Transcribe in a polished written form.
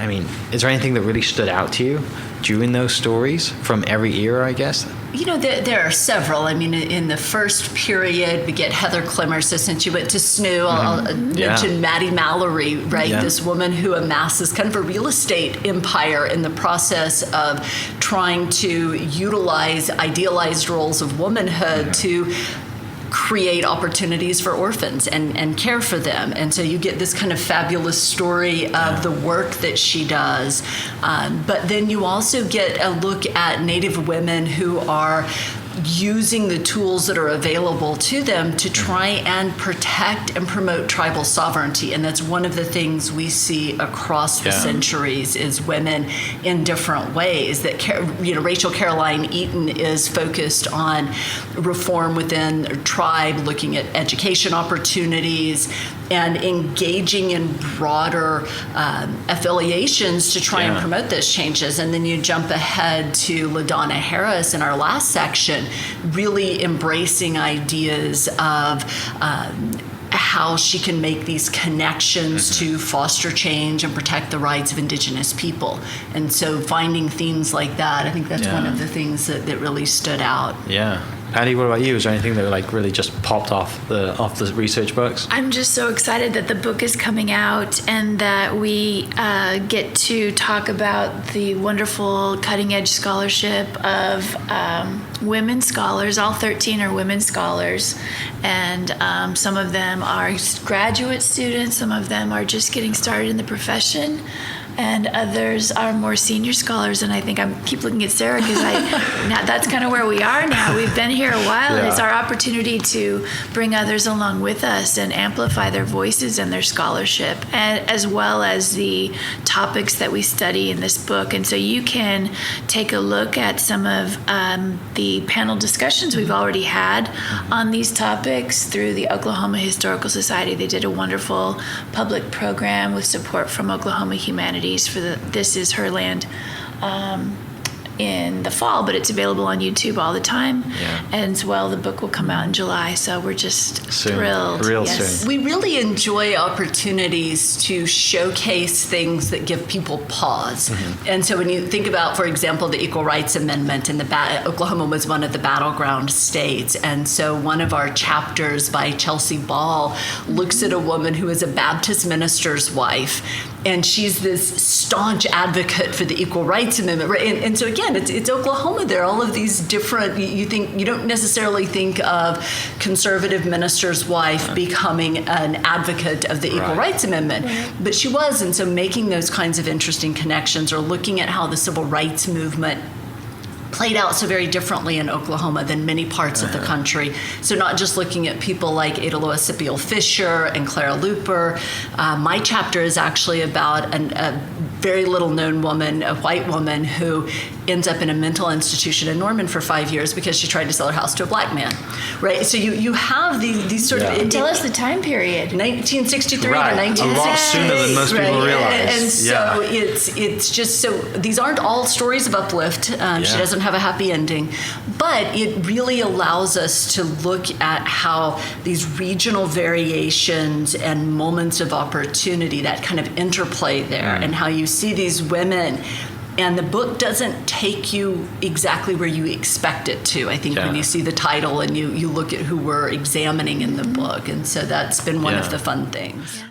I mean, is there anything that really stood out to you during those stories from every era, I guess? There are several. I mean, in the first period, we get Heather Clemmer. So since you went to SNU, I'll mention Maddie Mallory, right? Yeah. This woman who amasses kind of a real estate empire in the process of trying to utilize idealized roles of womanhood to create opportunities for orphans and care for them. And so you get this kind of fabulous story of the work that she does. But then you also get a look at Native women who are using the tools that are available to them to try and protect and promote tribal sovereignty. And that's one of the things we see across the centuries is women in different ways. That Rachel Caroline Eaton is focused on reform within a tribe, looking at education opportunities and engaging in broader affiliations to try and promote those changes. And then you jump ahead to LaDonna Harris in our last section, really embracing ideas of how she can make these connections to foster change and protect the rights of Indigenous people. And so finding themes like that, I think that's one of the things that really stood out. Yeah. Patti, what about you? Is there anything that like really just popped off the research books? I'm just so excited that the book is coming out and that we get to talk about the wonderful cutting edge scholarship of women scholars. All 13 are women scholars, and some of them are graduate students, some of them are just getting started in the profession, and others are more senior scholars. And I think I keep looking at Sarah because that's kind of where we are now. We've been here a while, and it's our opportunity to bring others along with us and amplify their voices and their scholarship, and as well as the topics that we study in this book. And so you can take a look at some of the panel discussions we've already had on these topics through the Oklahoma Historical Society. They did a wonderful public program with support from Oklahoma Humanities for the This Is Her Land in the fall, but it's available on YouTube all the time. And as well, the book will come out in July, so we're just thrilled. Real soon. We really enjoy opportunities to showcase things that give people pause. And so when you think about, for example, the Equal Rights Amendment, and Oklahoma was one of the battleground states, and so one of our chapters by Chelsea Ball looks at a woman who is a Baptist minister's wife, and she's this staunch advocate for the Equal Rights Amendment, right? And so again, it's Oklahoma. There are all of these different. You don't necessarily think of conservative minister's wife becoming an advocate of the Equal Rights Amendment, but she was. And so making those kinds of interesting connections, or looking at how the civil rights movement played out so very differently in Oklahoma than many parts of the country. So not just looking at people like Ada Lois Scipio Fisher and Clara Luper. My chapter is actually about a very little known woman, a white woman who ends up in a mental institution in Norman for 5 years because she tried to sell her house to a black man, right? So you have these sort of... Tell us the time period. 1963 to A 1960. lot sooner than most people realize. And so it's just so... These aren't all stories of uplift. She doesn't have a happy ending. But it really allows us to look at how these regional variations and moments of opportunity, that kind of interplay there, and how you see these women. And the book doesn't take you exactly where you expect it to. I think when you see the title and you look at who we're examining in the book. And so that's been one of the fun things.